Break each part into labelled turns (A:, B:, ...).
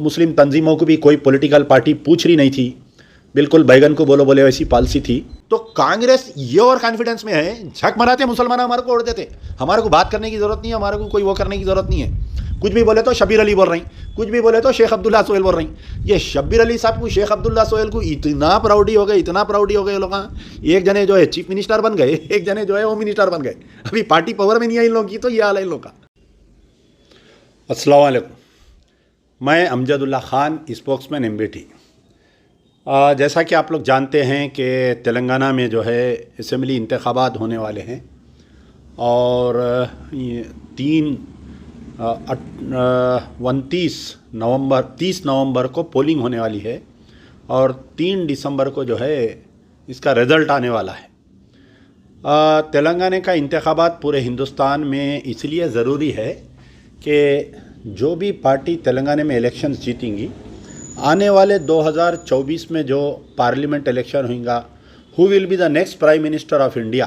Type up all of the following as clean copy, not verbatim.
A: मुस्लिम तंजीमों को भी कोई पॉलिटिकल पार्टी पूछ रही नहीं थी, बिल्कुल बैगन को बोलो बोले वैसी पॉलिसी थी। तो कांग्रेस ये और कॉन्फिडेंस में है, झक मराते मुसलमान हमारे को उड़ देते, हमारे को बात करने की ज़रूरत नहीं है, हमारे को कोई वो करने की ज़रूरत नहीं है। कुछ भी बोले तो शब्बीर अली बोल रही, कुछ भी बोले तो शेख अब्दुल्ला सोहेल बोल रही। ये शब्बीर अली साहब को, शेख अब्दुल्ला सोहेल को इतना प्राउडी हो गए, इतना प्राउडी हो गए लोग। एक जने जो है चीफ मिनिस्टर बन गए, एक जने जो है होम मिनिस्टर बन गए। अभी पार्टी पावर में नहीं है इन लोगों की, तो ये हाल है इन लोगों का। अस्सलाम वालेकुम, मैं अमजदुल्ला ख़ान, स्पोक्समैन एमबीटी। जैसा कि आप लोग जानते हैं कि तेलंगाना में जो है असेंबली इंतखाबात होने वाले हैं और 30 नवंबर को पोलिंग होने वाली है और 3 दिसंबर को जो है इसका रिज़ल्ट आने वाला है। तेलंगाना का इंतखाबात पूरे हिंदुस्तान में इसलिए ज़रूरी है कि जो भी पार्टी तेलंगाना में इलेक्शंस जीतेंगी, आने वाले 2024 में जो पार्लियामेंट इलेक्शन होगा, who will be the next prime minister of India,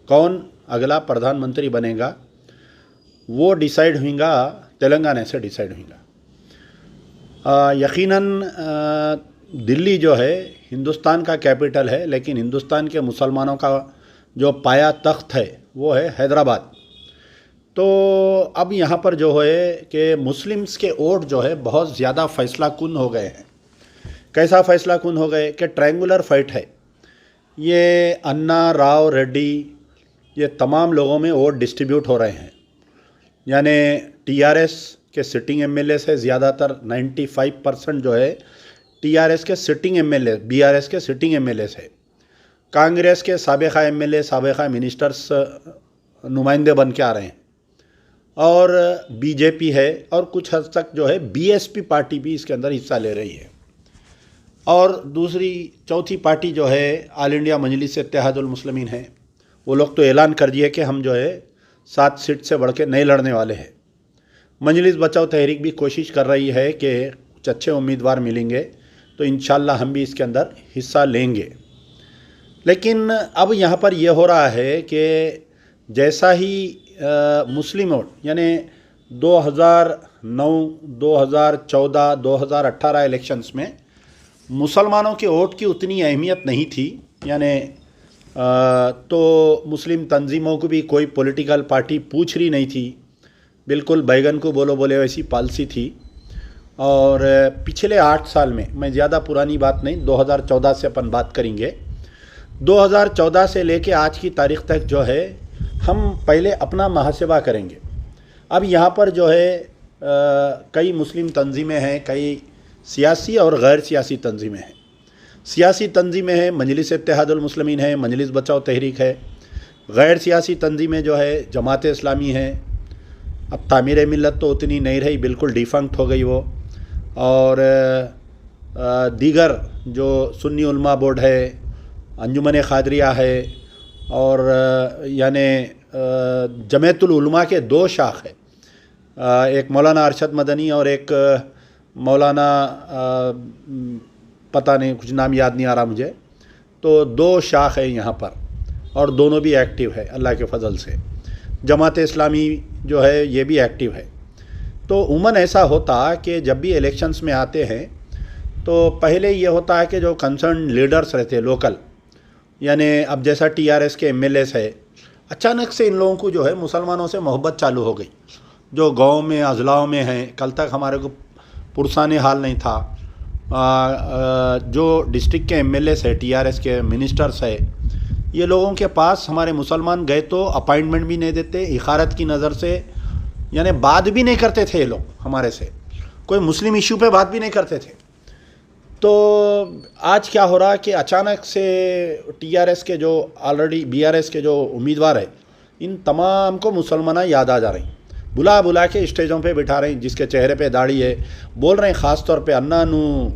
A: कौन अगला प्रधानमंत्री बनेगा, वो डिसाइड होगा तेलंगाना से डिसाइड होगा। यकीनन दिल्ली जो है हिंदुस्तान का कैपिटल है, लेकिन हिंदुस्तान के मुसलमानों का जो पाया तख्त है वो है हैदराबाद। तो अब यहाँ पर जो है कि मुस्लिम्स के वोट जो है बहुत ज़्यादा फैसला कुन हो गए हैं। कैसा फैसला कुन हो गए कि ट्रायंगुलर फाइट है। ये अन्ना, राव, रेड्डी, ये तमाम लोगों में वोट डिस्ट्रीब्यूट हो रहे हैं। यानी टीआरएस के सिटिंग एमएलए से ज़्यादातर 95% जो है टीआरएस के सिटिंग एमएलए, बीआरएस के सिटिंग एमएलए है। कांग्रेस के साबिक़ा एमएलए, साबिक़ा मिनिस्टर्स नुमाइंदे बन के आ रहे हैं और बीजेपी है और कुछ हद तक जो है बीएसपी पार्टी भी इसके अंदर हिस्सा ले रही है। और चौथी पार्टी जो है ऑल इंडिया मजलिस इत्तेहादुल मुस्लिमीन है। वो लोग तो ऐलान कर दिए कि हम जो है 7 सीट से बढ़ के नहीं लड़ने वाले हैं। मजलिस बचाओ तहरीक भी कोशिश कर रही है कि कुछ अच्छे उम्मीदवार मिलेंगे तो इंशाल्लाह हम भी इसके अंदर हिस्सा लेंगे। लेकिन अब यहाँ पर यह हो रहा है कि जैसा ही मुस्लिम वोट यानी 2009, 2014, 2018 इलेक्शंस में मुसलमानों के वोट की उतनी अहमियत नहीं थी। यानी तो मुस्लिम तंजीमों को भी कोई पॉलिटिकल पार्टी पूछ रही नहीं थी, बिल्कुल बैगन को बोलो बोले वैसी पॉलिसी थी। और पिछले 8 साल में, मैं ज़्यादा पुरानी बात नहीं, 2014 से अपन बात करेंगे, 2014 से लेके आज की तारीख़ तक जो है हम पहले अपना मुहासिबा करेंगे। अब यहाँ पर जो है कई मुस्लिम तंजीमें हैं, कई सियासी और गैर सियासी तंजीमें हैं। सियासी तंजीमें हैं, मजलिस इत्तेहादुल मुस्लिमीन है, मजलिस बचाओ तहरीक है। गैर सियासी तंजीमें जो है जमात इस्लामी है। अब तामीर मिल्लत तो उतनी नहीं रही, बिल्कुल डिफंक्ट हो गई वो। और दीगर जो सुन्नी उलमा बोर्ड है, अंजुमन क़ादरिया है और यानी जमीयतुल उलमा के 2 शाख है, एक मौलाना अरशद मदनी और एक मौलाना पता नहीं, कुछ नाम याद नहीं आ रहा मुझे। तो 2 शाख है यहाँ पर और दोनों भी एक्टिव है अल्लाह के फ़ज़ल से। जमात इस्लामी जो है ये भी एक्टिव है। तो उमन ऐसा होता कि जब भी इलेक्शंस में आते हैं तो पहले ये होता है कि जो कंसर्न लीडर्स रहते हैं लोकल, यानी अब जैसा टीआरएस के एमएलएस है, अचानक से इन लोगों को जो है मुसलमानों से मोहब्बत चालू हो गई। जो गांव में, अजलाओं में हैं, कल तक हमारे को पुरसाने हाल नहीं था। जो डिस्ट्रिक्ट के एमएलएस है, टीआरएस के मिनिस्टर्स है, ये लोगों के पास हमारे मुसलमान गए तो अपॉइंटमेंट भी नहीं देते, इखारत की नज़र से, यानी बात भी नहीं करते थे ये लोग हमारे से, कोई मुस्लिम इशू पे बात भी नहीं करते थे। तो आज क्या हो रहा कि अचानक से टीआरएस के जो ऑलरेडी बीआरएस के जो उम्मीदवार है, इन तमाम को मुसलमान याद आ जा रही, बुला बुला के स्टेजों पे बिठा रही, जिसके चेहरे पे दाढ़ी है, बोल रहे हैं ख़ास तौर पे, अन्ना नू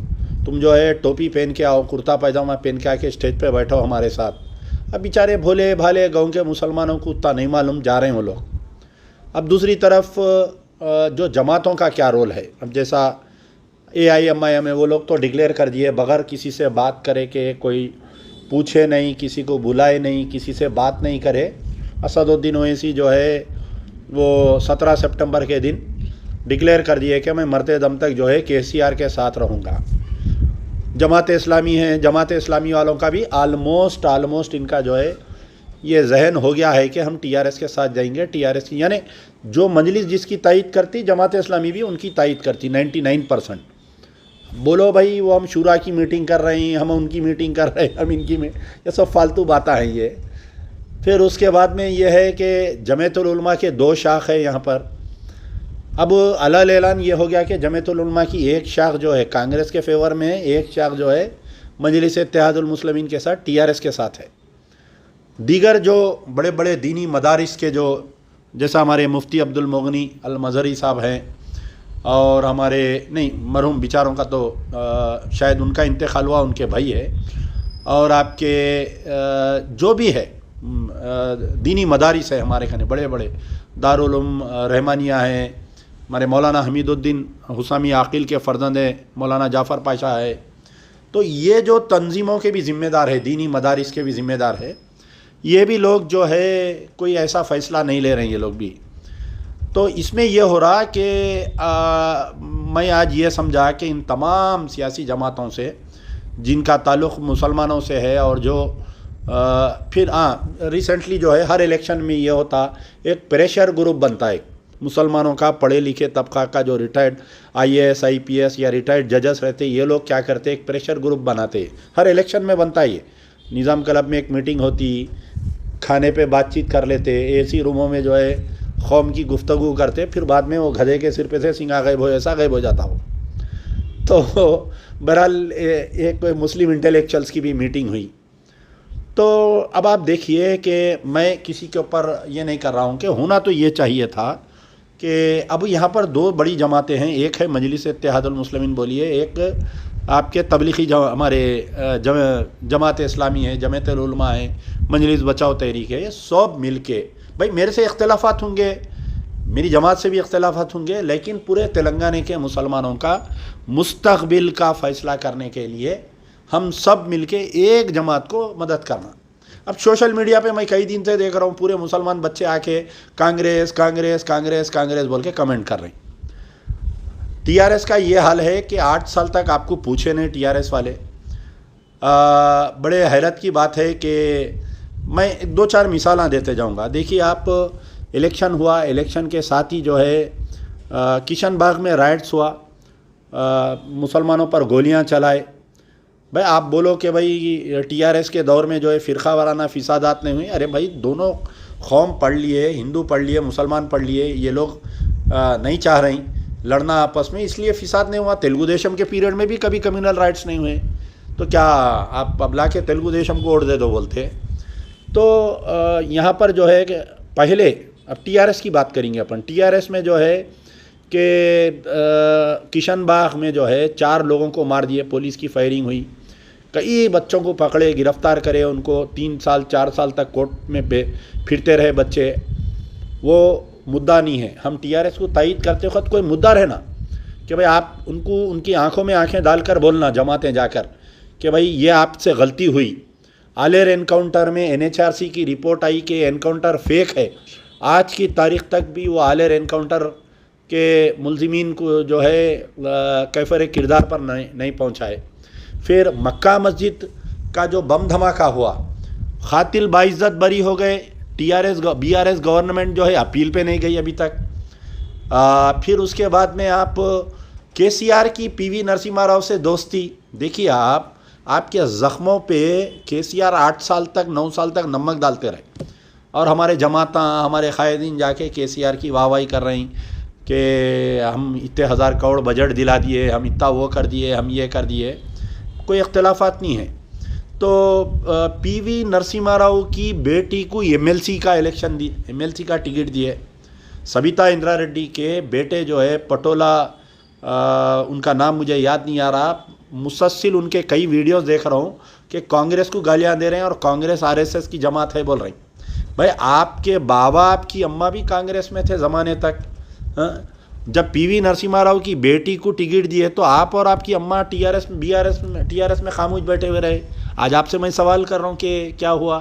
A: तुम जो है टोपी पहन के आओ, कुर्ता पैजामा पहन के आके स्टेज पे बैठो हमारे साथ। अब बेचारे भोले भाले गाँव के मुसलमानों को उतना नहीं मालूम, जा रहे हैं वो लोग। अब दूसरी तरफ जो जमातों का क्या रोल है, अब जैसा AIMIM है, वो लोग तो डिक्लेयर कर दिए बग़ैर किसी से बात करे, कि कोई पूछे नहीं, किसी को बुलाए नहीं, किसी से बात नहीं करे। असदुद्दीन ओवैसी जो है वो 17 सितंबर के दिन डिक्लेयर कर दिए कि मैं मरते दम तक जो है केसीआर के साथ रहूँगा। जमात इस्लामी है, जमात इस्लामी वालों का भी आलमोस्ट इनका जो है ये जहन हो गया है कि हम टीआरएस के साथ जाएंगे। टीआरएस की यानी जो मजलिस जिसकी तायद करती, जमात इस्लामी भी उनकी तायद करती 99%। बोलो भाई वो हम शूरा की मीटिंग कर रहे हैं, हम उनकी मीटिंग कर रहे हैं, हम इनकी में, ये सब फालतू बातें हैं ये। फिर उसके बाद में ये है कि जमातुल उलमा के 2 शाख है यहाँ पर। अब अलग ऐलान ये हो गया कि जमातुल उलमा की एक शाख जो है कांग्रेस के फेवर में है, एक शाख जो है मजलिस इत्तेहादुल मुस्लिमीन के साथ टीआरएस के साथ है। दीगर जो बड़े बड़े दीनी मदारिस के जो, जैसा हमारे मुफ्ती अब्दुल मुगनी अल मज़हरी साहब हैं, और हमारे नहीं मरहूम बेचारों का तो शायद उनका इंतकाल हुआ, उनके भाई है, और आपके जो भी है दीनी मदारिस है हमारे खाने, बड़े बड़े दारुल उलूम रहमानिया हैं, हमारे मौलाना हमीदुद्दीन हुसामी आकिल के फ़र्जंद मौलाना जाफ़र पाशा है। तो ये जो तंजीमों के भी ज़िम्मेदार है, दीनी मदारिस के भी ज़िम्मेदार है, ये भी लोग जो है कोई ऐसा फ़ैसला नहीं ले रहे हैं ये लोग भी। तो इसमें यह हो रहा कि मैं आज ये समझा कि इन तमाम सियासी जमातों से जिनका ताल्लुक़ मुसलमानों से है, और जो फिर रिसेंटली जो है हर इलेक्शन में ये होता, एक प्रेशर ग्रुप बनता है मुसलमानों का, पढ़े लिखे तबका का, जो रिटायर्ड आईएएस आईपीएस या रिटायर्ड जजेस रहते, ये लोग क्या करते, एक प्रेशर ग्रुप बनाते, हर इलेक्शन में बनता है ये। निज़ाम क्लब में एक मीटिंग होती, खाने पे बातचीत कर लेते, एसी रूमों में जो है कौम की गुफ्तगू करते, फिर बाद में वो गधे के सिर पे से सिंगा गायब हो, ऐसा गायब हो जाता हो। तो बहरहाल एक मुस्लिम इंटेलेक्चुअल्स की भी मीटिंग हुई। तो अब आप देखिए कि मैं किसी के ऊपर ये नहीं कर रहा हूँ कि होना तो ये चाहिए था कि अब यहाँ पर 2 बड़ी जमातें हैं, एक है मजलिस इत्तेहादुल मुस्लिमीन बोलिए, एक आपके तबलीगी हमारे जमात इस्लामी है, जमातुल उलमा है, मजलिस बचाओ तहरीक है, ये सब मिल के, भाई मेरे से इख्तलाफात होंगे, मेरी जमात से भी इख्तलाफात होंगे, लेकिन पूरे तेलंगाना के मुसलमानों का मुस्तकबिल का फ़ैसला करने के लिए हम सब मिलके एक जमात को मदद करना। अब सोशल मीडिया पे मैं कई दिन से देख रहा हूँ पूरे मुसलमान बच्चे आके कांग्रेस कांग्रेस कांग्रेस कांग्रेस बोल के कमेंट कर रहे हैं। टीआरएस का ये हाल है कि 8 साल तक आपको पूछे नहीं टीआरएस वाले। बड़े हैरत की बात है कि मैं 2-4 मिसालें देते जाऊँगा। देखिए आप, इलेक्शन हुआ, इलेक्शन के साथ ही जो है किशन बाग में राइट्स हुआ, मुसलमानों पर गोलियां चलाए। भाई आप बोलो कि भाई टीआरएस के दौर में जो है फ़िरका वाराना फिसादात नहीं हुई, अरे भाई दोनों कौम पढ़ लिए, हिंदू पढ़ लिए, मुसलमान पढ़ लिए, ये लोग नहीं चाह रही लड़ना आपस में, इसलिए फिसाद नहीं हुआ। तेलुगु देशम के पीरियड में भी कभी कम्युनल राइट्स नहीं हुए, तो क्या आप अब ला के तेलुगु देशम को वोट दे दो बोलते। तो यहाँ पर जो है कि पहले, अब टीआरएस की बात करेंगे अपन। टीआरएस में जो है कि किशन बाग में जो है 4 लोगों को मार दिए, पुलिस की फायरिंग हुई, कई बच्चों को पकड़े, गिरफ्तार करे, उनको 3 साल 4 साल तक कोर्ट में फिरते रहे बच्चे। वो मुद्दा नहीं है। हम टीआरएस को तायद करते वक्त कोई मुद्दा रहना कि भाई आप उनको, उनकी आंखों में आंखें डालकर बोलना जमातें जाकर कि भाई ये आपसे गलती हुई। आलेर एनकाउंटर में एनएचआरसी की रिपोर्ट आई कि एनकाउंटर फेक है। आज की तारीख़ तक भी वो आलेर एनकाउंटर के मुलजिमीन को जो है कैफर किरदार पर नहीं पहुँचाए। फिर मक्का मस्जिद का जो बम धमाका हुआ, खातिल बाइज्जत बरी हो गए, बीआरएस गवर्नमेंट जो है अपील पे नहीं गई अभी तक। फिर उसके बाद में आप केसीआर की पीवी नरसिम्हा राव से दोस्ती, देखिए आप, आपके ज़ख्मों पे केसीआर 8 साल तक 9 साल तक नमक डालते रहे, और हमारे जमाता, हमारे कायदीन जाके केसीआर की वाहवाही कर रही कि हम इतने 1000 करोड़ बजट दिला दिए, हम इतना वो कर दिए, हम ये कर दिए, कोई इख्तलाफात नहीं है। तो पीवी नरसिम्हा राव की बेटी को एमएलसी का इलेक्शन दी, एमएलसी का टिकट दिए। सबिता इंदिरा रेड्डी के बेटे जो है पटोला, उनका नाम मुझे याद नहीं आ रहा, मुसलसल उनके कई वीडियोस देख रहा हूँ कि कांग्रेस को गालियाँ दे रहे हैं और कांग्रेस आरएसएस की जमात है बोल रही। भाई आपके बाबा, आपकी अम्मा भी कांग्रेस में थे ज़माने तक। जब पीवी नरसिम्हा राव की बेटी को टिकट दिए तो आप और आपकी अम्मा टीआरएस में खामोश बैठे हुए रहे। आज आपसे मैं सवाल कर रहा हूँ कि क्या हुआ।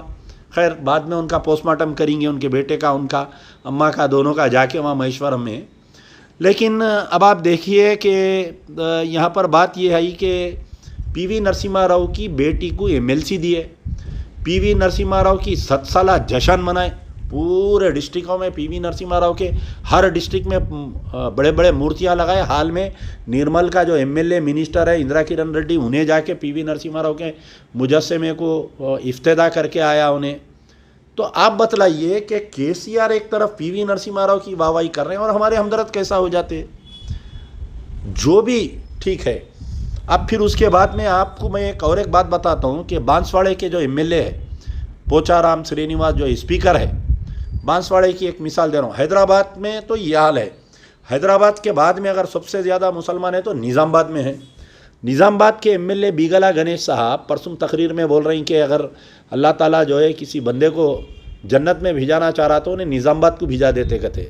A: खैर बाद में उनका पोस्टमार्टम करेंगे, उनके बेटे का, उनका अम्मा का, दोनों का, जाके वहाँ महेश्वरम में। लेकिन अब आप देखिए कि यहाँ पर बात ये है कि पीवी नरसिम्हा राव की बेटी को एमएलसी दिए, पीवी नरसिम्हा राव की 7 साला जश्न मनाए। पूरे डिस्ट्रिक्टों में पीवी नरसिम्हा राव के हर डिस्ट्रिक्ट में बड़े बड़े मूर्तियां लगाए। हाल में निर्मल का जो एमएलए मिनिस्टर है इंदिरा किरण रेड्डी, उन्हें जाके पीवी नरसिम्हा राव के मुजस्समे को इफ्तिदा करके आया उन्हें। तो आप बतलाइए कि केसीआर एक तरफ पीवी नरसिम्हा राव की वाहवाही कर रहे हैं और हमारे हमदर्द कैसा हो जाते। जो भी ठीक है। अब फिर उसके बाद में आपको मैं एक बात बताता हूँ कि बांसवाड़े के जो एमएलए है पोचाराम श्रीनिवास, जो स्पीकर है बांसवाड़े की एक मिसाल दे रहा हूँ। हैदराबाद में तो ये हाल है। हैदराबाद के बाद में अगर सबसे ज़्यादा मुसलमान है तो निज़ामाबाद में है। निज़ामाबाद के एमएलए बीगला गणेश साहब परसों तकरीर में बोल रही कि अगर अल्लाह ताला जो है किसी बंदे को जन्नत में भिजाना चाह रहा तो उन्हें निज़ामाबाद को भिजा देते कहते।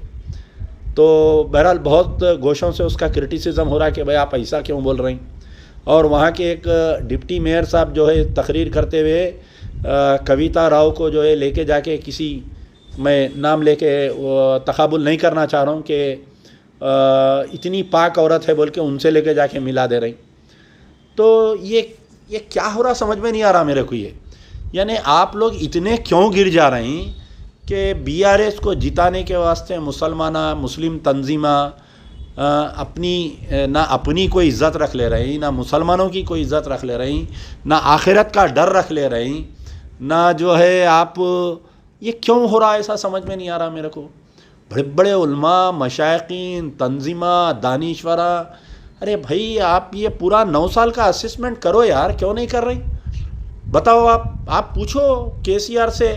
A: तो बहरहाल बहुत गोशों से उसका क्रिटिसिज्म हो रहा है कि भाई आप ऐसा क्यों बोल रही। और वहाँ के एक डिप्टी मेयर साहब जो है तकरीर करते हुए कविता राव को जो है लेके जाके किसी, मैं नाम लेके तकाबुल नहीं करना चाह रहा हूँ कि इतनी पाक औरत है बोल के उनसे लेके जाके मिला दे रही। तो ये क्या हो रहा समझ में नहीं आ रहा मेरे को ये। यानी आप लोग इतने क्यों गिर जा रहे हैं कि बीआरएस को जिताने के वास्ते मुस्लिम तंजीमा अपनी कोई इज़्ज़त रख ले रही, ना मुसलमानों की कोई इज़्ज़त रख ले रही, ना आखिरत का डर रख ले रही, ना जो है आप, ये क्यों हो रहा है ऐसा समझ में नहीं आ रहा मेरे को। बड़े बड़े उलमा, मशाइखीन, तंजीमा, दानिश्वरा, अरे भाई आप ये पूरा 9 साल का असेसमेंट करो यार, क्यों नहीं कर रही बताओ। आप पूछो केसीआर से,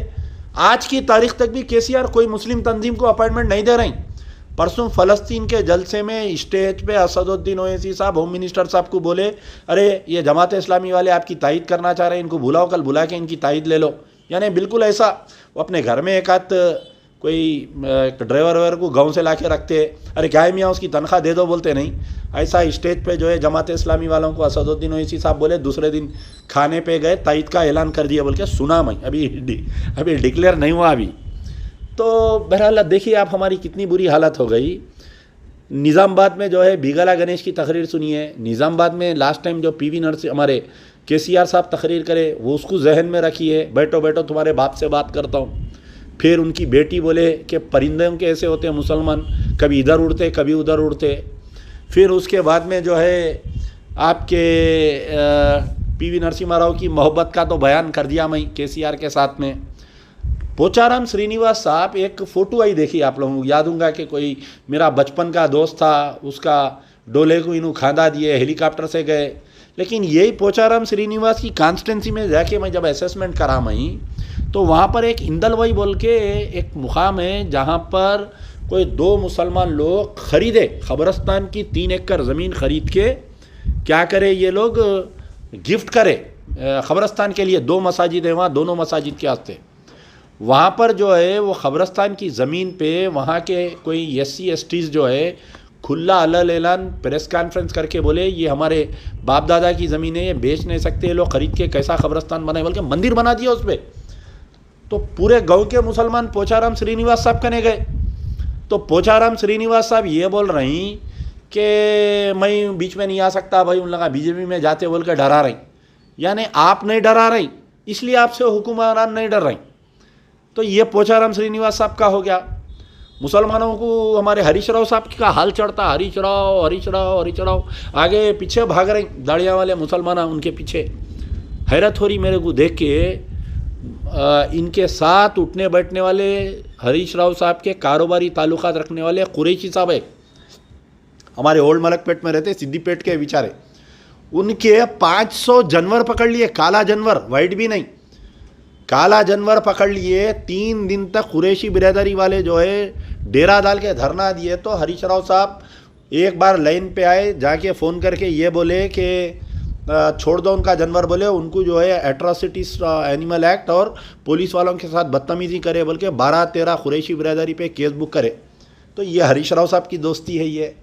A: आज की तारीख तक भी केसीआर कोई मुस्लिम तंजीम को अपॉइंटमेंट नहीं दे रही। परसों फ़लस्तीन के जलसे में स्टेज पे असदुद्दीन ओवैसी साहब होम मिनिस्टर साहब को बोले, अरे ये जमात इस्लामी वाले आपकी तायद करना चाह रहे हैं, इनको बुलाओ, कल बुला के इनकी तायद ले लो। यानी बिल्कुल ऐसा वो अपने घर में एक आध कोई ड्राइवर को गांव से ला के रखते, अरे क्या है मियाँ उसकी तनख्वाह दे दो, बोलते नहीं। ऐसा स्टेज पे जो है जमात इस्लामी वालों को असदुद्दीन ओवैसी साहब बोले, दूसरे दिन खाने पे गए, तायद का ऐलान कर दिया बोल के सुना मैं, अभी डिक्लेयर नहीं हुआ अभी। तो बहरहाल देखिए आप हमारी कितनी बुरी हालत हो गई। निज़ामाबाद में जो है बीगला गणेश की तकरीर सुनिए। निज़ामाबाद में लास्ट टाइम जो पीवी नरसिम्हा हमारे केसीआर साहब तकरीर करे वो उसको जहन में रखिए, बैठो बैठो तुम्हारे बाप से बात करता हूँ। फिर उनकी बेटी बोले कि परिंदों के ऐसे होते हैं मुसलमान, कभी इधर उड़ते कभी उधर उड़ते। फिर उसके बाद में जो है आपके पीवी नरसिम्हा राव की मोहब्बत का तो बयान कर दिया मैं केसीआर के साथ में। पोचाराम श्रीनिवास साहब, एक फ़ोटो आई देखी आप लोगों को, याद होगा कि कोई मेरा बचपन का दोस्त था, उसका डोले को इन्हों खांदा दिए, हेलीकॉप्टर से गए। लेकिन यही पोचाराम श्रीनिवास की कॉन्स्टिट्यूंसी में जाके मैं जब असेसमेंट करा मैं, तो वहाँ पर एक इंदलवई बोल के एक मुकाम है जहाँ पर कोई 2 मुसलमान लोग खरीदे, खबरस्तान की 3 एकड़ ज़मीन खरीद के क्या करे ये लोग, गिफ्ट करे खबरस्तान के लिए। 2 मसाजिद है वहाँ, दोनों मसाजिद के वास्ते। वहाँ पर जो है वो खबरस्तान की ज़मीन पे वहाँ के कोई SC STs जो है खुला अलल ऐलान प्रेस कॉन्फ्रेंस करके बोले ये हमारे बाप दादा की ज़मीन है, ये बेच नहीं सकते, लोग ख़रीद के कैसा खबरस्तान बनाए, बल्कि मंदिर बना दिया उस पर। तो पूरे गांव के मुसलमान पोचाराम श्रीनिवास साहब कने गए। तो पोचाराम श्रीनिवास साहब ये बोल रही कि मैं बीच में नहीं आ सकता भाई, उन लगा बीजेपी में जाते बोल कर डरा रही। यानी आप नहीं डरा रही, इसलिए आपसे हुक्मरान नहीं डर रही। तो ये पोचाराम श्रीनिवास साहब का हो गया। मुसलमानों को हमारे हरीश राव साहब का हाल चढ़ता, हरीश राव आगे पीछे भाग रहे दाड़ियाँ वाले मुसलमान उनके पीछे। हैरत हो रही मेरे को देख के। इनके साथ उठने बैठने वाले हरीश राव साहब के कारोबारी ताल्लुकात रखने वाले कुरैशी साहब है, हमारे ओल्ड मलकपेट में रहते, सिद्दीपेट के विचारे। उनके 500 जानवर पकड़ लिए, काला जानवर, वाइट भी नहीं, काला जानवर पकड़ लिए। 3 दिन तक कुरैशी बिरादरी वाले जो है डेरा डाल के धरना दिए। तो हरीश राव साहब एक बार लाइन पे आए, जाके फ़ोन करके ये बोले कि छोड़ दो उनका जानवर, बोले उनको जो है एट्रोसिटीज एनिमल एक्ट और पुलिस वालों के साथ बदतमीज़ी करे बोल के 12-13 कुरैशी बिरादरी पे केस बुक करे। तो ये हरीश राव साहब की दोस्ती है। ये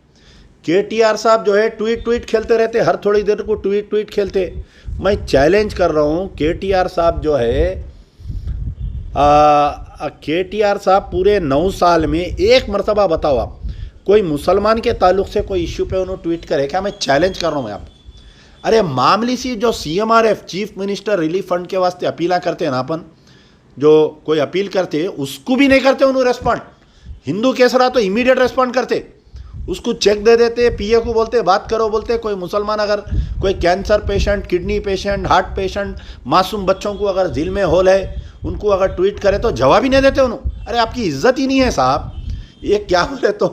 A: KTR साहब जो है ट्वीट खेलते रहते, हर थोड़ी देर को ट्वीट खेलते। मैं चैलेंज कर रहा हूँ KTR साहब जो है, KTR साहब पूरे 9 साल में एक मरतबा बताओ आप, कोई मुसलमान के ताल्लुक से कोई इश्यू पे उन्होंने ट्वीट करे, क्या मैं चैलेंज कर रहा हूँ मैं आप, अरे मामूली सी जो CMRF chief minister relief fund के वास्ते अपीला करते हैं ना अपन, जो कोई अपील करते हैं उसको भी नहीं करते उन्होंने रेस्पॉन्ड। हिंदू केस रहा तो इमीडिएट रेस्पॉन्ड करते, उसको चेक दे देते, PA को बोलते बात करो, बोलते कोई मुसलमान अगर कोई cancer patient, kidney patient, heart patient, मासूम बच्चों को अगर दिल में होल है उनको अगर ट्वीट करे तो जवाब ही नहीं देते उन्होंने। अरे आपकी इज्जत ही नहीं है साहब। ये क्या बोले तो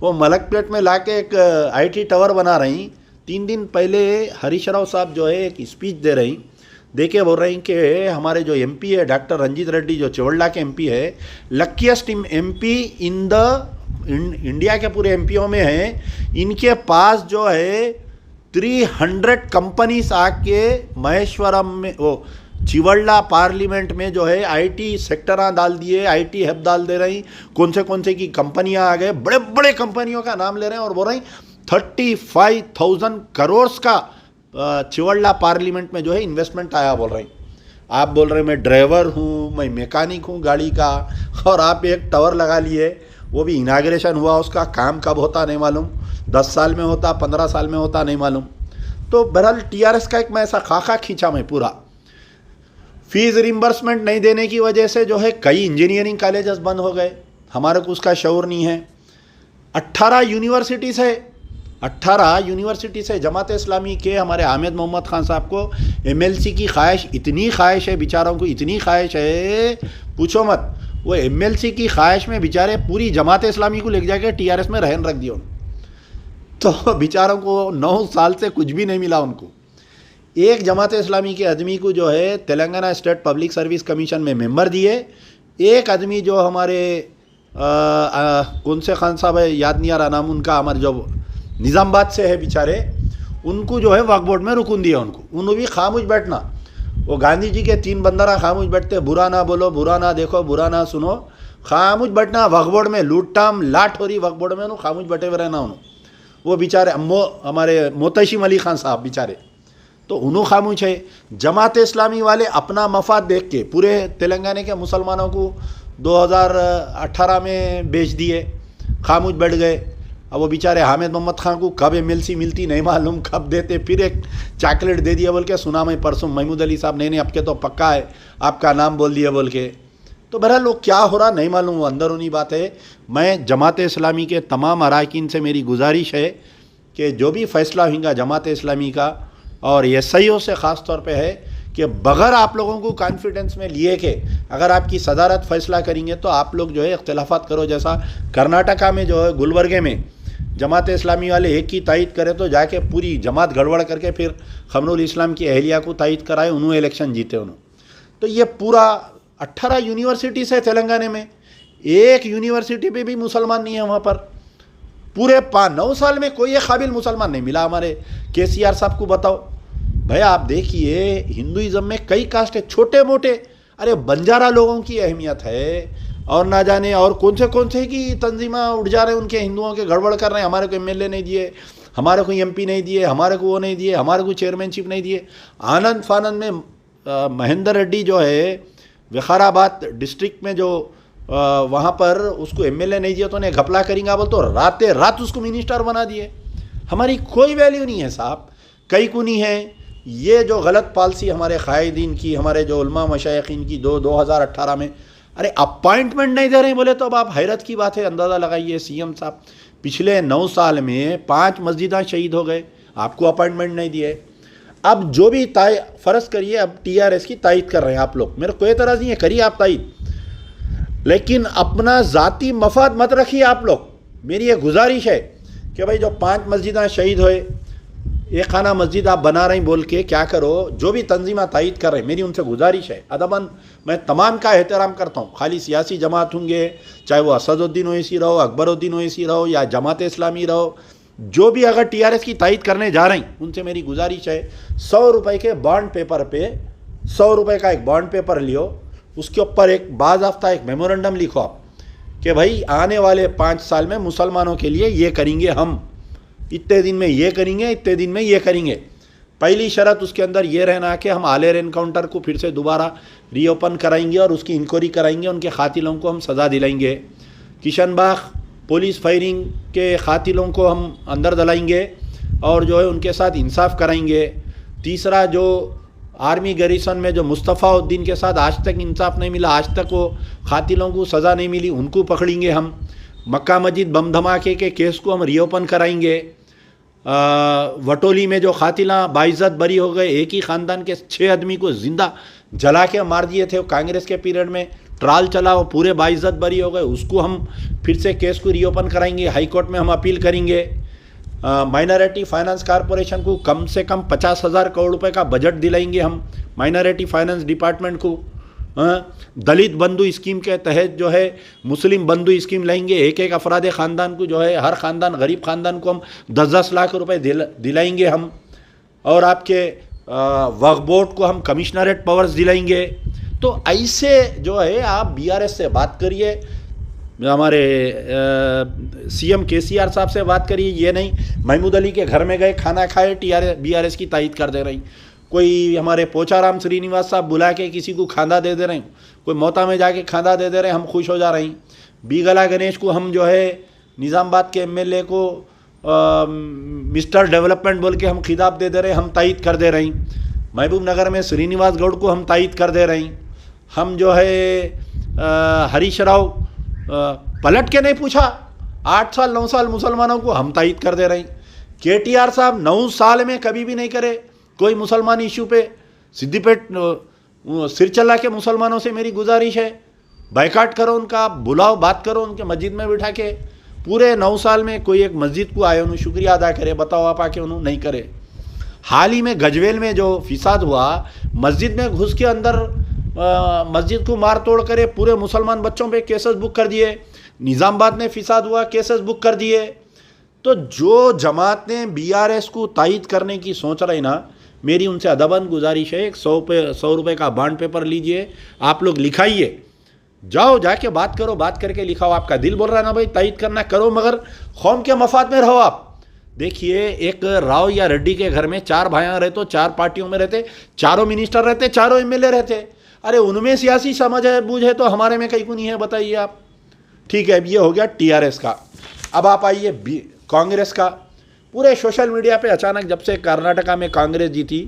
A: वो मलकपेट में लाके एक IT टावर बना रही, 3 दिन पहले हरीश राव साहब जो है एक स्पीच दे रही, देखे बोल रही कि हमारे जो MP है डॉक्टर रंजीत रेड्डी जो चिवल्ला के MP है, luckiest MP in the India के पूरे MPओं में है, इनके पास जो है 300 कंपनीज आके महेश्वरम में वो चिवल्ला पार्लियामेंट में जो है IT सेक्टर डाल दिए, IT हब डाल दे रही, कौन से की कंपनियां आ गए, बड़े बड़े कंपनियों का नाम ले रहे हैं और बोल रही 35,000 करोड़ का चिवल्ला पार्लियामेंट में जो है इन्वेस्टमेंट आया बोल रही। आप बोल रहे मैं ड्राइवर हूँ, मैं मैकेनिक हूँ गाड़ी का, और आप एक टावर लगा लिए, वो भी इनाग्रेशन हुआ, उसका काम कब होता नहीं मालूम, 10 साल में होता, 15 साल में होता नहीं मालूम। तो बहरहाल TRS का एक मैं ऐसा खाका खींचा मैं पूरा, फीस रिम्बर्समेंट नहीं देने की वजह से जो है कई इंजीनियरिंग कॉलेजेस बंद हो गए, हमारे को उसका शऊर नहीं है। 18 यूनिवर्सिटीज़ है, 18 यूनिवर्सिटी से जमात इस्लामी के हमारे हामिद मोहम्मद खान साहब को MLC की ख्वाहिश, इतनी ख्वाहिश है बेचारों को, इतनी ख्वाहिश है पूछो मत। वो MLC की ख्वाहिश में बेचारे पूरी जमात इस्लामी को लेके जाके TRS में रहन रख दिया उन्होंने। तो बेचारों को 9 साल से कुछ भी नहीं मिला उनको। एक जमात इस्लामी के आदमी को जो है Telangana state public service commission में मेंबर दिए, एक आदमी जो हमारे कौन से खान साहब है, याद नहीं आ रहा नाम उनका, हमारे जो निज़ामबाद से है बेचारे, उनको जो है वक्फ बोर्ड में रुकन दिया उनको। उन्होंने भी खामोश बैठना, वो गांधी जी के 3 बंदरा खामोश बैठते, बुरा ना बोलो, बुरा ना देखो, बुरा ना सुनो, खामोश बैठना वक्फ बोर्ड में, लूटटाम लाट हो रही वक्फ बोर्ड में, उन्होंने खामोश बैठे हुए रहना उन्होंने। वो बेचारे हमारे मोतशिम अली खान साहब बेचारे, तो उन्होंने खामोश है। जमात इस्लामी वाले अपना मफाद देख के पूरे तेलंगाना के मुसलमानों को 2018 में बेच दिए, खामोश बैठ गए। अब वो बेचारे हामिद मोहम्मद खान को कब MLC मिलती नहीं मालूम, कब देते, फिर एक चॉकलेट दे दिया बोल के सुना मैं परसों महमूद अली साहब, नहीं आपके तो पक्का है, आपका नाम बोल दिया बोल के। तो बहरहाल लोग क्या हो रहा नहीं मालूम, अंदरूनी बात है। मैं जमात इस्लामी के तमाम अरकान से मेरी गुजारिश है कि जो भी फ़ैसला होगा जमात इस्लामी का और SIO से ख़ास तौर पे है कि बग़ैर आप लोगों को कॉन्फिडेंस में लिए कि अगर आपकी सदारत फ़ैसला करेंगे तो आप लोग जो है इख्तिलाफ़ात करो, जैसा कर्नाटका में जो है गुलबर्गे में जमात इस्लामी वाले एक की तायद करें तो जाके पूरी जमात गड़बड़ करके फिर खमरुल इस्लाम की अहलिया को तायद कराए, उन्होंने इलेक्शन जीते उन्होंने। तो ये पूरा 18 यूनिवर्सिटीज़ है तेलंगाना में, एक यूनिवर्सिटी पे भी मुसलमान नहीं है वहाँ पर। पूरे 9 साल में कोई एक काबिल मुसलमान नहीं मिला हमारे KCR साहब को। बताओ भाई, आप देखिए हिंदुइज़्म में कई कास्ट है छोटे मोटे, अरे बंजारा लोगों की अहमियत है और ना जाने और कौन से की तंजीमा उठ जा रहे हैं उनके, हिंदुओं के गड़बड़ कर रहे हैं। हमारे को MLA नहीं दिए, हमारे को MP नहीं दिए, हमारे को वो नहीं दिए, हमारे को चेयरमैनशिप नहीं दिए। आनंद फानंद में महेंद्र रेड्डी जो है विकाराबाद डिस्ट्रिक्ट में जो वहाँ पर उसको MLA नहीं दिया तो उन्हें घपला करेंगे बोल तो रातें रात उसको मिनिस्टर बना दिए। हमारी कोई वैल्यू नहीं है साहब, कई को नहीं है। ये जो गलत पॉलिसी हमारे कायदीन की, हमारे जो उलमा मशाइखीन की 2018 में, अरे अपॉइंटमेंट नहीं दे रहे बोले तो अब आप हैरत की बात है। अंदाज़ा लगाइए CM साहब पिछले 9 साल में 5 मस्जिदां शहीद हो गए, आपको अपॉइंटमेंट नहीं दिए। अब जो भी फ़र्ज़ करिए अब TRS की तायद कर रहे हैं आप लोग, मेरे कोई एतराज़ नहीं है, करिए आप तायद, लेकिन अपना ज़ाती मफाद मत रखिए आप लोग। मेरी ये गुजारिश है कि भाई जो 5 मस्जिदां शहीद हुए, एक खाना मस्जिद आप बना रही बोल के क्या करो, जो भी तंजीमा तायद कर रहे हैं, मेरी उनसे गुजारिश है। अदबन मैं तमाम का एहतराम करता हूँ, खाली सियासी जमात होंगे, चाहे वो असदुद्दीन ओवैसी रहो, अकबरुद्दीन ओवैसी रहो या जमात इस्लामी रहो, जो भी अगर TRS की तायद करने जा रही उनसे मेरी गुजारिश है 100 रुपये के बॉन्ड पेपर पे, 100 रुपये का एक बॉन्ड पेपर लियो, उसके ऊपर एक बाज़ाफ्ता एक मेमोरेंडम लिखो आप कि भाई आने वाले 5 साल में मुसलमानों के लिए ये करेंगे, हम इतने दिन में ये करेंगे, इतने दिन में ये करेंगे। पहली शर्त उसके अंदर ये रहना कि हम आलेर एनकाउंटर को फिर से दोबारा रीओपन कराएंगे और उसकी इंक्वायरी कराएंगे, उनके कातिलों को हम सज़ा दिलाएंगे। किशनबाग पुलिस फायरिंग के कातिलों को हम अंदर दलाएंगे और जो है उनके साथ इंसाफ कराएंगे। तीसरा, जो आर्मी गैरिसन में जो मुस्तफ़ाउद्दीन के साथ आज तक इंसाफ नहीं मिला, आज तक वो कातिलों को सज़ा नहीं मिली, उनको पकड़ेंगे हम। मक्का मस्जिद बम धमाके के केस को हम रीओपन कराएंगे। वटोली में जो कातिला बाइज्जत बरी हो गए, एक ही ख़ानदान के 6 आदमी को ज़िंदा जला के मार दिए थे, वो कांग्रेस के पीरियड में ट्रायल चला, वो पूरे बाइज्जत बरी हो गए, उसको हम फिर से केस को रीओपन कराएंगे। हाई कोर्ट में हम अपील करेंगे। माइनॉरिटी फाइनेंस कॉरपोरेशन को कम से कम 50,000 करोड़ रुपए का बजट दिलाएंगे हम माइनॉरिटी फाइनेंस डिपार्टमेंट को। दलित बंधु स्कीम के तहत जो है मुस्लिम बंधु स्कीम लाएंगे। एक एक अफराद ख़ानदान को जो है, हर ख़ानदान, गरीब ख़ानदान को हम 10-10 लाख रुपए दिलाएंगे हम। और आपके वक्फ बोर्ड को हम कमिश्नरेट पावर्स दिलाएंगे। तो ऐसे जो है आप बीआरएस से बात करिए, हमारे सीएम केसीआर साहब से बात करिए। ये नहीं महमूद अली के घर में गए, खाना खाए, बीआरएस की तायद कर दे रही। कोई हमारे पोचाराम श्रीनिवास साहब बुला के किसी को खाना दे दे रहे हैं, कोई मोता में जाके खाना दे दे रहे हैं, हम खुश हो जा रहे हैं। बीगला गणेश को हम जो है निज़ामाबाद के एमएलए को मिस्टर डेवलपमेंट बोल के हम खिताब दे रहे हैं, हम तायद कर दे रहे हैं। महबूब नगर में श्रीनिवास गौड़ को हम तायद कर दे रहे हैं। हम जो है हरीश राव पलट के नहीं पूछा, 8 साल 9 साल मुसलमानों को हम तायद कर दे रहे हैं। केटीआर साहब 9 साल में कभी भी नहीं करे कोई मुसलमान इशू पे। सिद्दीपेट सिरचल्ला के मुसलमानों से मेरी गुजारिश है, बाइकाट करो उनका, बुलाओ, बात करो उनके मस्जिद में बिठा के। पूरे 9 साल में कोई एक मस्जिद को आए, उन्होंने शुक्रिया अदा करे, बताओ आप आके, उन्होंने नहीं करे। हाल ही में गजवेल में जो फिसाद हुआ, मस्जिद में घुस के अंदर मस्जिद को मार तोड़ करे, पूरे मुसलमान बच्चों पे केसेस बुक कर दिए। निज़ामाबाद में फिसाद हुआ, केसेस बुक कर दिए। तो जो जमात ने बीआरएस को तायद करने की सोच रही ना, मेरी उनसे अदबन गुजारिश है, 100 रुपये का बॉन्ड पेपर लीजिए, आप लोग लिखाइए, जाओ जाके बात करो, बात करके लिखाओ। आपका दिल बोल रहा है ना भाई तायद करना, करो, मगर कौम के मफाद में रहो आप। देखिए, एक राव या रेड्डी के घर में 4 भाइयाँ रहते, 4 पार्टियों में रहते, चारों मिनिस्टर रहते, चारों एमएलए रहते। अरे उनमें सियासी समझ है, बूझ है, तो हमारे में कहीं को नहीं है, बताइए आप। ठीक है, ये हो गया टीआरएस का। अब आप आइए कांग्रेस का। पूरे सोशल मीडिया पे अचानक जब से कर्नाटका में कांग्रेस जीती,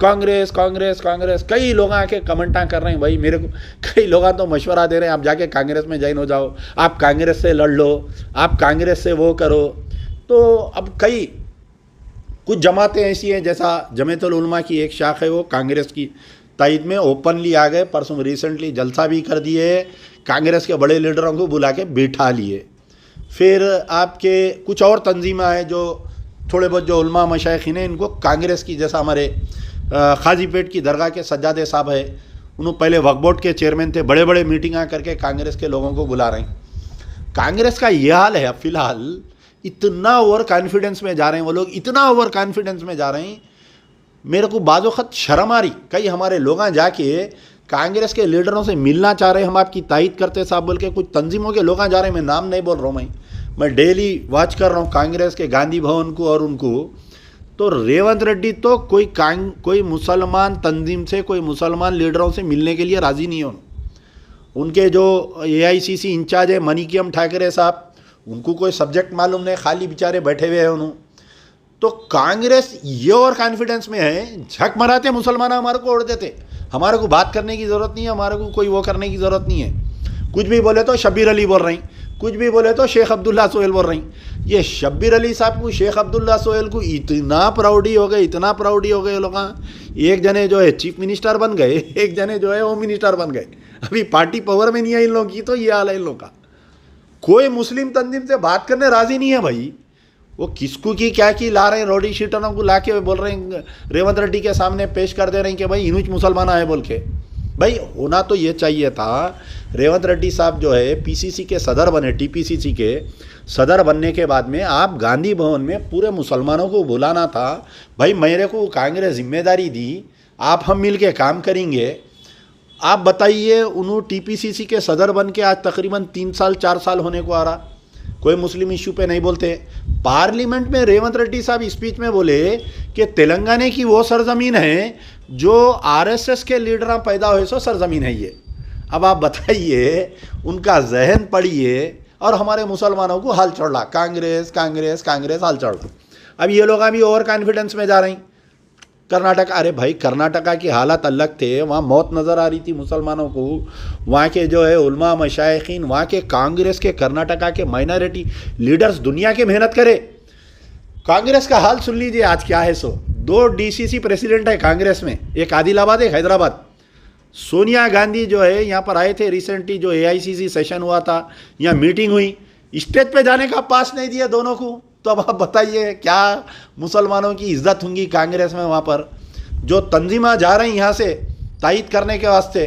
A: कांग्रेस कांग्रेस कांग्रेस, कई लोग आके कमेंटा कर रहे हैं। भाई मेरे को कई लोग तो मशवरा दे रहे हैं, आप जाके कांग्रेस में ज्वाइन हो जाओ, आप कांग्रेस से लड़ लो, आप कांग्रेस से वो करो। तो अब कई कुछ जमातें ऐसी हैं, जैसा जमीयतुल उलमा की एक शाख है, वो कांग्रेस की तायद में ओपनली आ गए। परसों रिसेंटली जलसा भी कर दिए, कांग्रेस के बड़े लीडरों को बुला के बिठा लिए। फिर आपके कुछ और तंजीमें हैं जो थोड़े बहुत जो उलमा मशाइखीन हैं, इनको कांग्रेस की, जैसा हमारे खाजीपेट की दरगाह के सज्जादे साहब है, उन्होंने पहले वक्फ बोर्ड के चेयरमैन थे, बड़े बड़े मीटिंगां करके कांग्रेस के लोगों को बुला रहे हैं। कांग्रेस का ये हाल है अब फिलहाल, इतना ओवर कॉन्फिडेंस में जा रहे हैं वो लोग, इतना ओवर कॉन्फिडेंस में जा रहे हैं, मेरे को बाज़ वक़्त शर्म आ रही। कई हमारे लोग जाके कांग्रेस के लीडरों से मिलना चाह रहे हैं, हम आपकी तायद करते साहब बोल के, कुछ तंजीमों के लोग जा रहे हैं, मैं नाम नहीं बोल रहा हूँ, मैं डेली वॉच कर रहा हूँ कांग्रेस के गांधी भवन को और उनको। तो रेवंत रेड्डी तो कोई मुसलमान तंजीम से, कोई मुसलमान लीडरों से मिलने के लिए राज़ी नहीं हो। उनके जो एआईसीसी इंचार्ज है मनीकियम ठाकरे साहब, उनको कोई सब्जेक्ट मालूम नहीं, खाली बेचारे बैठे हुए हैं उन्होंने। तो कांग्रेस ये और कॉन्फिडेंस में है, झक मराते मुसलमान हमारे को ओढ़ देते, हमारे को बात करने की ज़रूरत नहीं है, हमारे को कोई वो करने की ज़रूरत नहीं है। कुछ भी बोले तो शब्बीर अली बोल रही, कुछ भी बोले तो शेख अब्दुल्ला सोहेल बोल रही। ये शब्बीर अली साहब को, शेख अब्दुल्ला सोहेल को इतना प्राउडी हो गए, इतना प्राउडी हो गए लोग। एक जने जो है चीफ मिनिस्टर बन गए, एक जने जो है होम मिनिस्टर बन गए। अभी पार्टी पावर में नहीं है इन लोगों की, तो ये हाल है इन लोगों का। कोई मुस्लिम तंजीम से बात करने राज़ी नहीं है भाई। वो किसको की क्या की ला रहे हैं, रोडी शीटरों को ला के बोल रहे हैं, रेवंत रेड्डी के सामने पेश कर दे रहे हैं कि भाई इनुच मुसलमान है बोल के। भाई होना तो ये चाहिए था, रेवंत रेड्डी साहब जो है पीसीसी के सदर बने, टीपीसीसी के सदर बनने के बाद में आप गांधी भवन में पूरे मुसलमानों को बुलाना था। भाई मेरे को कांग्रेस जिम्मेदारी दी, आप हम मिल के काम करेंगे। आप बताइए, उन्होंने टीपीसीसी के सदर बन के आज तकरीबन 3 साल 4 साल होने को आ रहा, कोई मुस्लिम इशू पे नहीं बोलते। पार्लियामेंट में रेवंत रेड्डी साहब स्पीच में बोले कि तेलंगाना की वो सरजमीन है जो आरएसएस के लीडर पैदा हुए, सो सरजमीन है ये। अब आप बताइए, उनका जहन पढ़िए, और हमारे मुसलमानों को हाल चढ़ रहा, कांग्रेस कांग्रेस कांग्रेस हाल चढ़ रहा। अब ये लोग अभी ओवर कॉन्फिडेंस में जा रहे हैं। कर्नाटक, अरे भाई कर्नाटका की हालत अलग थे, वहाँ मौत नज़र आ रही थी मुसलमानों को। वहाँ के जो है उलमा मशाइखीन, वहाँ के कांग्रेस के कर्नाटका के माइनॉरिटी लीडर्स दुनिया के मेहनत करे। कांग्रेस का हाल सुन लीजिए आज क्या है। सो 2 DCC प्रेसिडेंट है कांग्रेस में, एक आदिलाबाद एक हैदराबाद। सोनिया गांधी जो है यहाँ पर आए थे रिसेंटली, जो AICC सेशन हुआ था, यहाँ मीटिंग हुई, स्टेज पे जाने का पास नहीं दिया दोनों को। तो अब आप बताइए क्या मुसलमानों की इज्जत होंगी कांग्रेस में। वहाँ पर जो तंजीमा जा रही हैं यहाँ से तायद करने के वास्ते,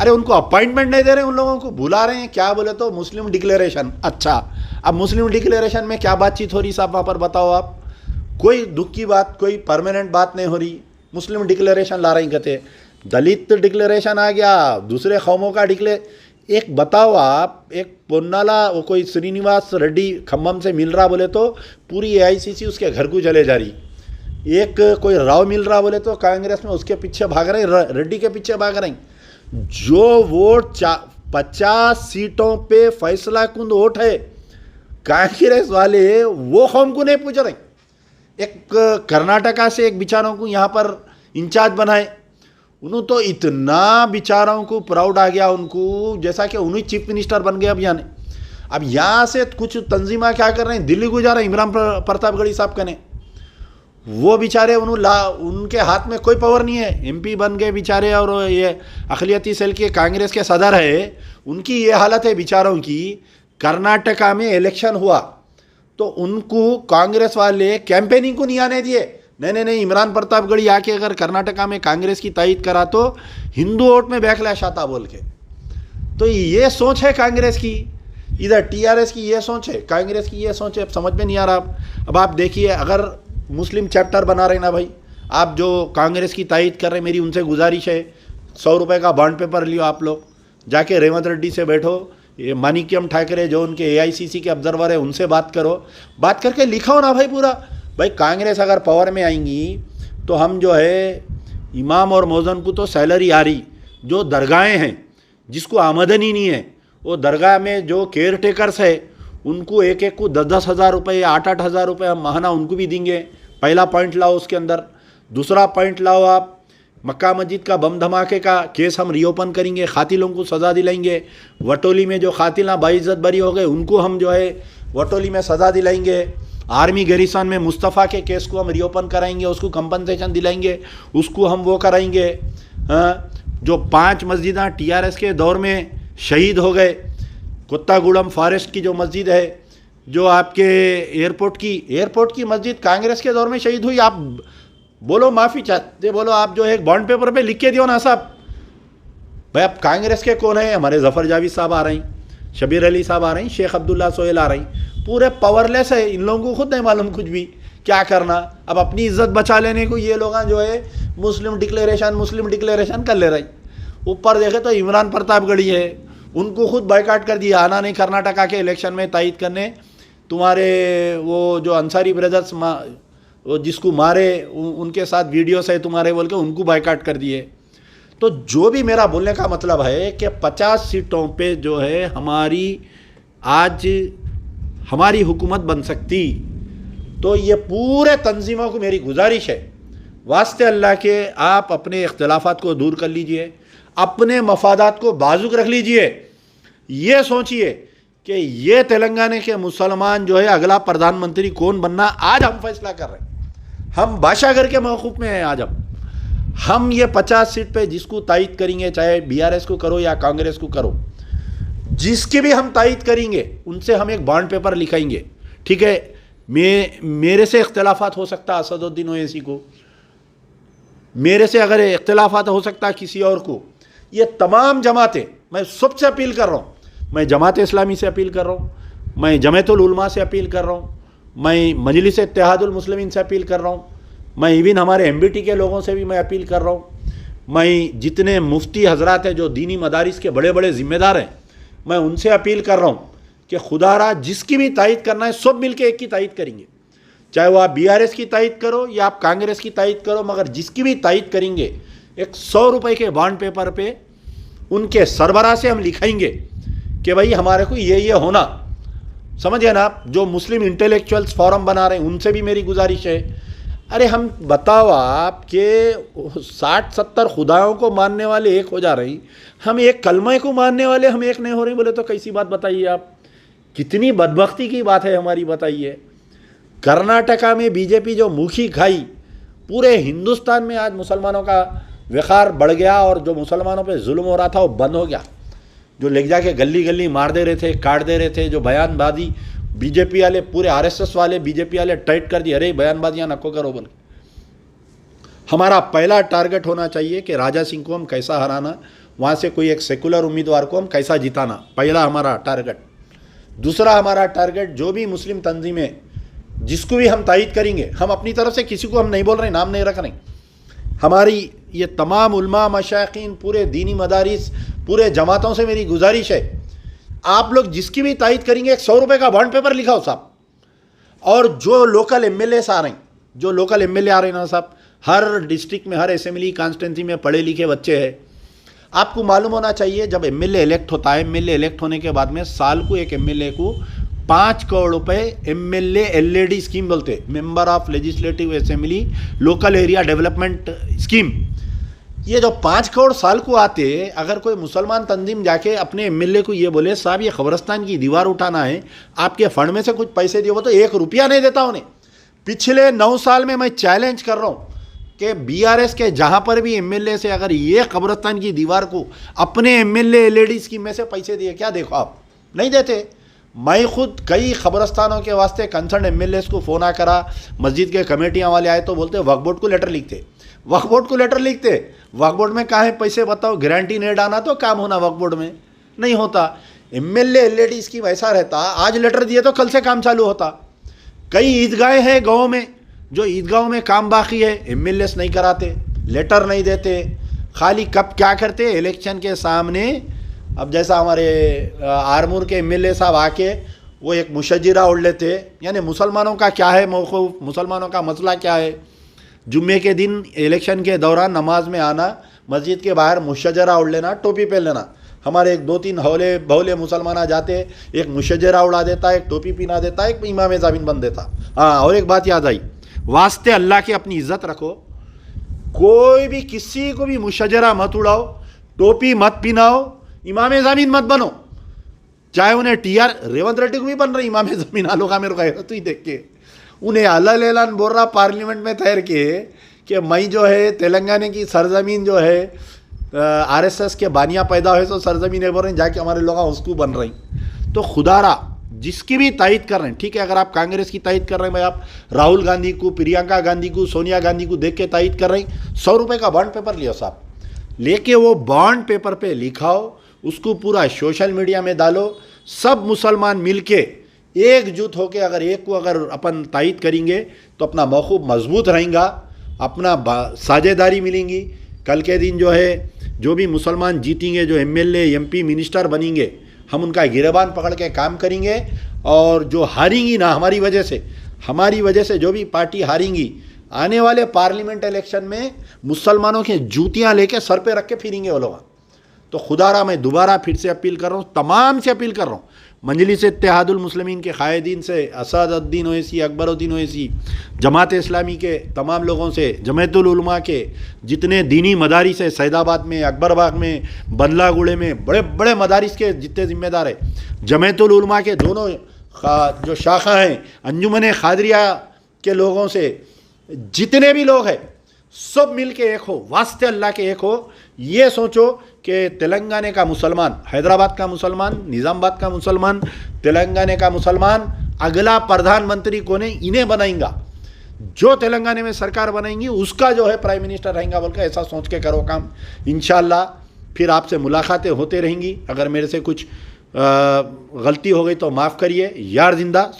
A: अरे उनको अपॉइंटमेंट नहीं दे रहे, उन लोगों को बुला रहे हैं। क्या बोले तो मुस्लिम डिक्लेरेशन। अच्छा, अब मुस्लिम डिक्लेरेशन में क्या बातचीत हो रही साहब वहाँ पर बताओ आप। कोई दुख की बात, कोई परमानेंट बात नहीं हो रही। मुस्लिम डिक्लेरेशन ला रही कहते, दलित डिक्लेरेशन आ गया, दूसरे कौमों का एक बताओ आप, एक पोन्नाला वो कोई श्रीनिवास रेड्डी खम्भम से मिल रहा बोले तो पूरी AICC उसके घर को चले जा रही। एक कोई राव मिल रहा बोले तो कांग्रेस में उसके पीछे भाग रहे, रेड्डी के पीछे भाग रहे। जो वोट 50 सीटों पे फैसला कुंद वोट है कांग्रेस वाले, वो कौम को नहीं पूछ रहे। एक कर्नाटका से एक बिचारों को यहाँ पर इंचार्ज बनाए, उन्होंने तो इतना बिचारों को प्राउड आ गया उनको, जैसा कि उन्हीं चीफ मिनिस्टर बन गए। अब यहाँ से कुछ तंजीमा क्या कर रहे हैं, दिल्ली को जा रहे हैं इमरान प्रतापगढ़ी साहब कने। वो बेचारे उनके हाथ में कोई पावर नहीं है, MP बन गए बेचारे, और ये अक़लियती सेल के कांग्रेस के सदर है, उनकी ये हालत है बेचारों की। कर्नाटका में इलेक्शन हुआ तो उनको कांग्रेस वाले कैंपेनिंग को नहीं आने दिए। नहीं, इमरान प्रतापगढ़ी आके अगर कर्नाटका में कांग्रेस की तायद करा तो हिंदू वोट में बैकलैश आता बोल के। तो ये सोच है कांग्रेस की, इधर TRS की ये सोच है, कांग्रेस की ये सोच है। अब समझ में नहीं आ रहा। अब आप देखिए, अगर मुस्लिम चैप्टर बना रहे ना भाई, आप जो कांग्रेस की तायद कर रहे, मेरी उनसे गुजारिश है, 100 रुपये का बॉन्ड पेपर लियो आप लोग, जाके रेवंत रेड्डी से बैठो, ये मानिक्यम ठाकरे जो उनके AICC के ऑब्जर्वर है उनसे बात करो, बात करके लिखाओ ना भाई पूरा। भाई कांग्रेस अगर पावर में आएंगी तो हम जो है इमाम और मौज़न को तो सैलरी आ रही, जो दरगाहें हैं जिसको आमदनी नहीं है, वो दरगाह में जो केयर टेकर्स है उनको एक को 10-10 हज़ार रुपये या 8-8 हज़ार रुपये हम माहाना उनको भी देंगे। पहला पॉइंट लाओ उसके अंदर। दूसरा पॉइंट लाओ आप, मक्का मस्जिद का बम धमाके का केस हम रीओपन करेंगे, कातिलों को सज़ा दिलाएंगे। वटोली में जो कातिल बाइज्जत बरी हो गए उनको हम जो है वटोली में सज़ा दिलाएंगे। आर्मी गैरिसन में मुस्तफ़ा के केस को हम रीओपन कराएंगे, उसको कंपनसेशन दिलाएंगे, उसको हम वो कराएंगे। जो 5 मस्जिदाँ TRS के दौर में शहीद हो गए, कुत्तागुड़म फॉरेस्ट की जो मस्जिद है, जो आपके एयरपोर्ट की मस्जिद कांग्रेस के दौर में शहीद हुई। आप बोलो माफ़ी चाहते, बोलो आप जो है एक बॉन्ड पेपर पे लिख के दियो ना साहब। भाई अब कांग्रेस के कौन है, हमारे जफ़र जावेद साहब आ रहे हैं, शबीर अली साहब आ रहे हैं, शेख अब्दुल्ला सोहेल आ रहे हैं, पूरे पावरलेस है। इन लोगों को खुद नहीं मालूम कुछ भी क्या करना। अब अपनी इज्जत बचा लेने को ये लोग जो है मुस्लिम डिक्लेरेशन कर ले रहे। ऊपर देखे तो इमरान प्रतापगढ़ी है, उनको खुद बाइकाट कर दिया, आना नहीं कर्नाटका के इलेक्शन में तायद करने। तुम्हारे वो जो अंसारी ब्रदर्स वो जिसको मारे उनके साथ वीडियोस है तुम्हारे बोल के, उनको बाइकाट कर दिए। तो जो भी मेरा बोलने का मतलब है कि 50 सीटों पे जो है हमारी हुकूमत बन सकती। तो ये पूरे तंजीमों को मेरी गुजारिश है, वास्ते अल्लाह के आप अपने इख्तलाफात को दूर कर लीजिए, अपने मफादात को बाजुक रख लीजिए। ये सोचिए कि ये तेलंगाना के मुसलमान जो है अगला प्रधानमंत्री कौन बनना, आज हम फैसला कर रहे हैं। हम बादशाहगर के मौक़ूफ़ में हैं। आज हम ये 50 सीट पे जिसको तायद करेंगे, चाहे BRS को करो या कांग्रेस को करो, जिसकी भी हम तायद करेंगे उनसे हम एक बॉन्ड पेपर लिखाएंगे। ठीक है, मेरे से इख्तलाफात हो सकता है असदुद्दीन ओवैसी को, मेरे से अगर इख्तलाफात हो सकता है किसी और को। ये तमाम जमातें, मैं सबसे अपील कर रहा हूँ, मैं जमात इस्लामी से अपील कर रहा हूँ, मैं जमातुल उलमा से अपील कर रहा हूँ, मैं मजलिस इत्तेहादुल मुस्लिमीन से अपील कर रहा हूँ, मैं इवन हमारे MBT के लोगों से भी मैं अपील कर रहा हूँ, मैं जितने मुफ्ती हजरात हैं जो दीनी मदारिस के बड़े बड़े ज़िम्मेदार हैं, मैं उनसे अपील कर रहा हूँ कि खुदारा जिसकी भी तायद करना है सब मिलके एक की तायद करेंगे। चाहे वो आप BRS की तायद करो या आप कांग्रेस की तायद करो, मगर जिसकी भी तायद करेंगे एक 100 रुपये के बॉन्ड पेपर पे उनके सरबराह से हम लिखाएंगे कि भाई हमारे को ये होना, समझिए ना आप। जो मुस्लिम इंटेलेक्चुअल्स फोरम बना रहे हैं उनसे भी मेरी गुजारिश है, अरे हम बताओ आप कि 60-70 खुदाओं को मानने वाले एक हो जा रहे हैं, हम एक कलमे को मानने वाले हम एक नहीं हो रहे, बोले तो कैसी बात बताइए आप, कितनी बदबख्ती की बात है हमारी, बताइए। कर्नाटका में बीजेपी जो मुखी खाई, पूरे हिंदुस्तान में आज मुसलमानों का विकार बढ़ गया और जो मुसलमानों पे जुल्म हो रहा था वो बंद हो गया। जो ले जाके गली गली मार दे रहे थे, काट दे रहे थे, जो बयानबाजी बीजेपी वाले, पूरे आरएसएस वाले, बीजेपी वाले टाइट कर दिए, अरे बयानबाजियां नको करो बोल। हमारा पहला टारगेट होना चाहिए कि राजा सिंह को हम कैसा हराना, वहाँ से कोई एक सेकुलर उम्मीदवार को हम कैसा जिताना, पहला हमारा टारगेट। दूसरा हमारा टारगेट, जो भी मुस्लिम तंजीमें जिसको भी हम तायद करेंगे, हम अपनी तरफ से किसी को हम नहीं बोल रहे, नाम नहीं रख रहे, हमारी ये तमाम उलमा, मशाइखीन, पूरे दीनी मदारिस, पूरे जमातों से मेरी गुजारिश है, आप लोग जिसकी भी तायद करेंगे 100 रुपये का बॉन्ड पेपर लिखाओ साहब। और जो लोकल एमएलए आ रहे हैं, जो लोकल एमएलए आ रहे हैं ना साहब, हर डिस्ट्रिक्ट में, हर असेंबली कॉन्स्टिट्यूंसी में पढ़े लिखे बच्चे हैं। आपको मालूम होना चाहिए, जब एमएलए इलेक्ट होता है, एमएलए इलेक्ट होने के बाद में साल को एक एमएलए को 5 करोड़ रुपए एमएलए एलएडी स्कीम बोलते, member of legislative assembly local area development scheme. ये जो 5 करोड़ साल को आते, अगर कोई मुसलमान तंजीम जाके अपने एमएलए को ये बोले साहब ये कब्रस्तान की दीवार उठाना है, आपके फंड में से कुछ पैसे दिए, वो तो 1 रुपया नहीं देता उन्हें। पिछले 9 साल में मैं चैलेंज कर रहा हूँ कि बीआरएस के जहाँ पर भी एमएलए से अगर ये कब्रस्तान की दीवार को अपने एमएलए एलईडी स्कीम में से पैसे दिए, क्या देखो आप, नहीं देते। मैं खुद कई कब्रस्तानों के वास्ते कंसर्न एमएलए को फ़ोन करा, मस्जिद के कमेटियाँ वाले आए तो बोलते वक्फ बोर्ड को लेटर लिखते, वक्फ बोर्ड को लेटर लिखते, वक्फ बोर्ड में कहाँ है पैसे बताओ, गारंटी नहीं डालना तो काम होना वक्फ बोर्ड में नहीं होता। एमएलए एलईडी स्कीम ऐसा रहता, आज लेटर दिए तो कल से काम चालू होता। कई ईदगाहें हैं गाँव में, जो ईदगाहों में काम बाकी है, एमएलए नहीं कराते, लेटर नहीं देते, खाली कब क्या करते, इलेक्शन के सामने। अब जैसा हमारे आरमूर के एमएलए साहब आके वो एक मुशज्जरा उड़ लेते, यानी मुसलमानों का क्या है मौक़िफ़, मुसलमानों का मसला क्या है। जुम्मे के दिन इलेक्शन के दौरान नमाज में आना, मस्जिद के बाहर मुशज्जरा उड़ लेना, टोपी पहन लेना। हमारे एक 2-3 हौले बहुले मुसलमान आ जाते, एक मुशज्जरा उड़ा देता, एक टोपी पहना देता, एक इमाम ज़मीन बन देता। हाँ, और एक बात याद आई, वास्ते अल्लाह की अपनी इज्जत रखो, कोई भी किसी को भी मुशज्जरा मत उड़ाओ, टोपी मत पहनाओ, इमाम ज़मीन मत बनो। चाहे उन्हें टीआर रेवंत रेड्डी को भी बन रही इमाम ज़मीन, आलो का मेरे को तो ही देख के उन्हें अल्लाह ऐलान बोल रहा पार्लियामेंट में ठहर के कि मैं जो है तेलंगाना की सरजमीन जो है आरएसएस के बानिया पैदा हुए तो सरजमीन है बोल रहे हैं, जाके हमारे लोग उसको बन रही। तो खुदारा जिसकी भी तायद कर रहे हैं, ठीक है, अगर आप कांग्रेस की तायद कर रहे हैं भाई, आप राहुल गांधी को, प्रियंका गांधी को, सोनिया गांधी को देख के तायद कर रहे हैं, 100 रुपये का बॉन्ड पेपर लियो साहब, लेके वो बॉन्ड पेपर पे लिखाओ, उसको पूरा सोशल मीडिया में डालो, सब मुसलमान मिलके एकजुट होके अगर एक को अगर अपन तायद करेंगे तो अपना मौक़िफ़ मजबूत रहेगा, अपना साझेदारी मिलेंगी। कल के दिन जो है, जो भी मुसलमान जीतेंगे, जो एमएलए एमपी मिनिस्टर बनेंगे, हम उनका गिरबान पकड़ के काम करेंगे। और जो हारेंगी ना हमारी वजह से जो भी पार्टी हारेंगी, आने वाले पार्लियामेंट इलेक्शन में मुसलमानों की जूतियां लेके सर पे रख के फिरेंगे वो लोग। तो खुदारा मैं दोबारा फिर से अपील कर रहा हूँ, तमाम से अपील कर रहा हूँ, मजलिस इत्तेहादुल मुस्लिमीन के कायदीन से, असदुद्दीन ओवैसी, अकबरुद्दीन ओवैसी, जमात इस्लामी के तमाम लोगों से, जमातुल उलमा के जितने दीनी मदारिस है, सैदाबाद में, अकबरबाग में, बदलागुड़े में, बड़े बड़े मदारिस के जितने ज़िम्मेदार है, जमातुल उलमा के दोनों जो शाखा हैं, अंजुमन खादरिया के लोगों से जितने भी लोग हैं, सब मिल के एक हो, वास्ते अल्लाह के एक हो। ये सोचो कि तेलंगाना का मुसलमान, हैदराबाद का मुसलमान, निज़ामाबाद का मुसलमान, तेलंगाना का मुसलमान अगला प्रधानमंत्री कौन है, इन्हें बनाएंगा। जो तेलंगाना में सरकार बनाएंगी उसका जो है प्राइम मिनिस्टर रहेगा, बोल के ऐसा सोच के करो काम। इंशाअल्लाह फिर आपसे मुलाकातें होते रहेंगी। अगर मेरे से कुछ गलती हो गई तो माफ़ करिए। यार जिंदा।